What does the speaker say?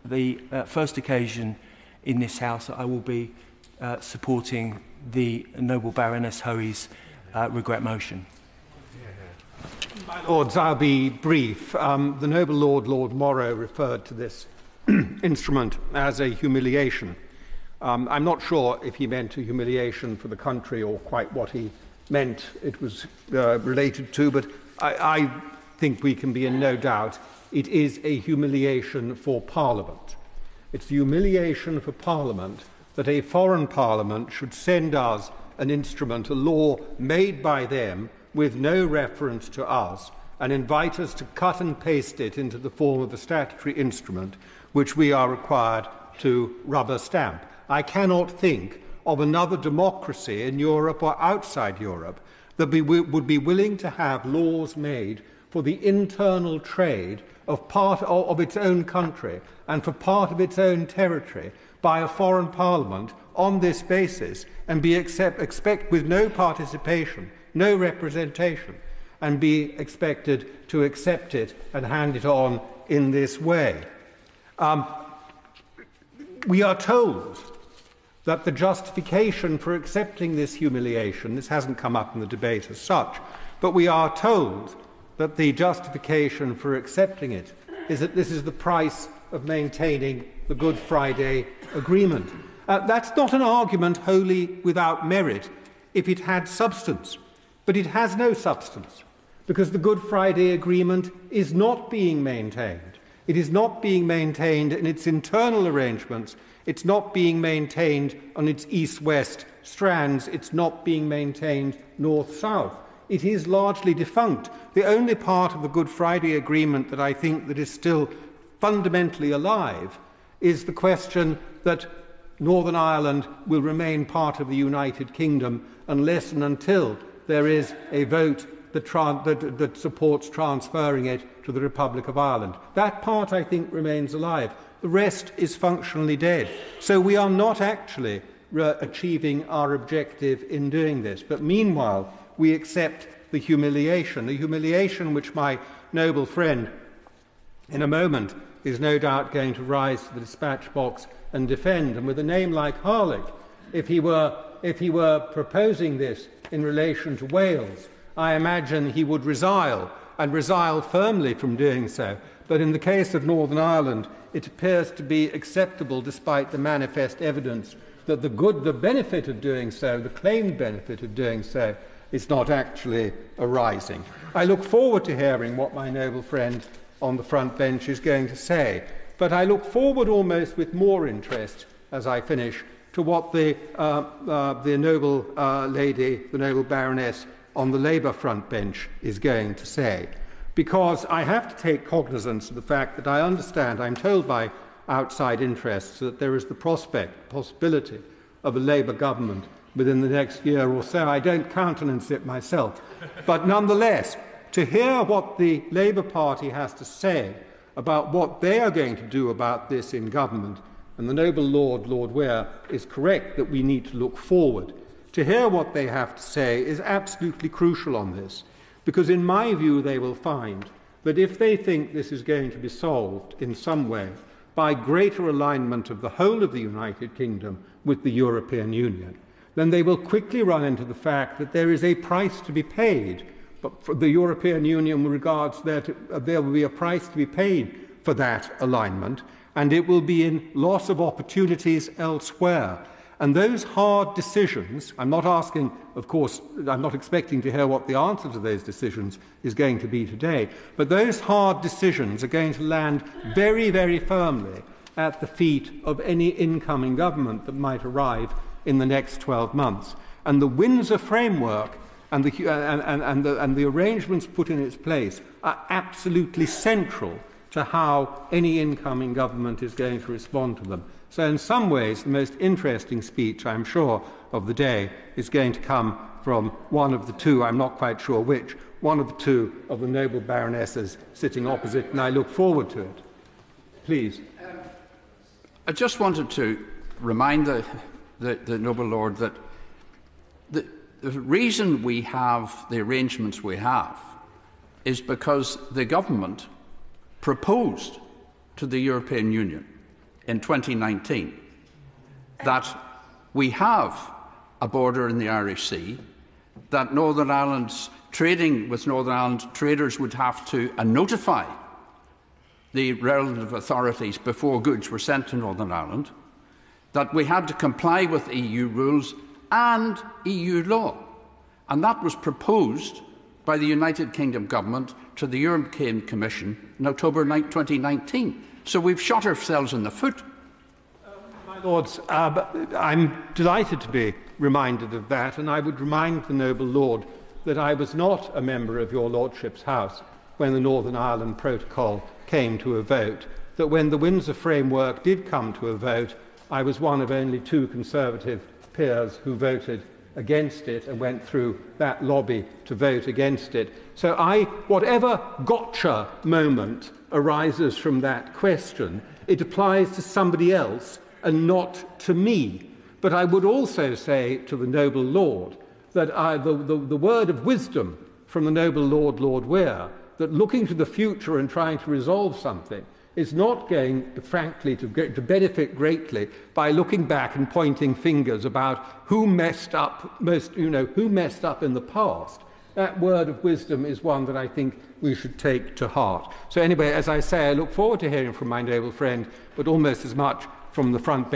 the first occasion in this House that I will be supporting the Noble Baroness Hoey's regret motion. My Lords, I'll be brief. The Noble Lord, Lord Morrow, referred to this instrument as a humiliation. I'm not sure if he meant a humiliation for the country or quite what he meant it was related to, but I think we can be in no doubt it is a humiliation for Parliament. It's the humiliation for Parliament that a foreign Parliament should send us an instrument, a law made by them with no reference to us, and invite us to cut and paste it into the form of a statutory instrument which we are required to rubber stamp. I cannot think of another democracy in Europe or outside Europe that would be willing to have laws made for the internal trade of part of its own country and for part of its own territory by a foreign parliament on this basis, and be expect with no participation, no representation, and be expected to accept it and hand it on in this way. We are told that the justification for accepting this humiliation, this hasn't come up in the debate as such, but we are told that the justification for accepting it is that this is the price of maintaining the Good Friday Agreement. That's not an argument wholly without merit if it had substance, but it has no substance, because the Good Friday Agreement is not being maintained. It is not being maintained in its internal arrangements. It's not being maintained on its east-west strands. It's not being maintained north-south. It is largely defunct. The only part of the Good Friday Agreement that I think that is still fundamentally alive is the question that Northern Ireland will remain part of the United Kingdom unless and until there is a vote that supports transferring it to the Republic of Ireland. That part, I think, remains alive. The rest is functionally dead. So we are not actually achieving our objective in doing this. But meanwhile, we accept the humiliation which my noble friend in a moment is no doubt going to rise to the dispatch box and defend. And with a name like Harlech, if he were proposing this in relation to Wales, I imagine he would resile, and resile firmly from doing so. But in the case of Northern Ireland, it appears to be acceptable despite the manifest evidence that the benefit of doing so, the claimed benefit of doing so, is not actually arising. I look forward to hearing what my noble friend on the front bench is going to say, but I look forward almost with more interest, as I finish, to what the noble lady, the noble Baroness on the Labour front bench is going to say, because I have to take cognizance of the fact that I understand, I'm told by outside interests, that there is the possibility of a Labour government within the next year or so. I don't countenance it myself, but nonetheless, to hear what the Labour Party has to say about what they are going to do about this in government, and the noble Lord, Lord Weir, is correct that we need to look forward. To hear what they have to say is absolutely crucial on this, because in my view they will find that if they think this is going to be solved in some way by greater alignment of the whole of the United Kingdom with the European Union, then they will quickly run into the fact that there is a price to be paid. But for the European Union regards there will be a price to be paid for that alignment, and it will be in loss of opportunities elsewhere. And those hard decisions, I'm not asking, of course, I'm not expecting to hear what the answer to those decisions is going to be today, but those hard decisions are going to land very, very firmly at the feet of any incoming government that might arrive in the next 12 months. And the Windsor framework and the arrangements put in its place are absolutely central to how any incoming government is going to respond to them. So in some ways, the most interesting speech, I'm sure, of the day is going to come from one of the two, I'm not quite sure which, one of the two of the noble baronesses sitting opposite, and I look forward to it. Please. I just wanted to remind the noble lord that the reason we have the arrangements we have is because the government proposed to the European Union in 2019 that we have a border in the Irish Sea, that Northern Ireland's trading with Northern Ireland traders would have to notify the relative authorities before goods were sent to Northern Ireland, that we had to comply with EU rules and EU law. And that was proposed by the United Kingdom Government to the European Commission in October 2019. So we've shot ourselves in the foot. My Lords, I'm delighted to be reminded of that, and I would remind the noble Lord that I was not a member of your Lordship's House when the Northern Ireland Protocol came to a vote, that when the Windsor framework did come to a vote, I was one of only 2 Conservative peers who voted against it and went through that lobby to vote against it. So whatever gotcha moment arises from that question, it applies to somebody else and not to me. But I would also say to the noble Lord that the word of wisdom from the noble Lord, Lord Weir, that looking to the future and trying to resolve something is not going, frankly, to benefit greatly by looking back and pointing fingers about who messed up who messed up in the past. That word of wisdom is one that I think we should take to heart. So anyway, as I say, I look forward to hearing from my noble friend, but almost as much from the front bench.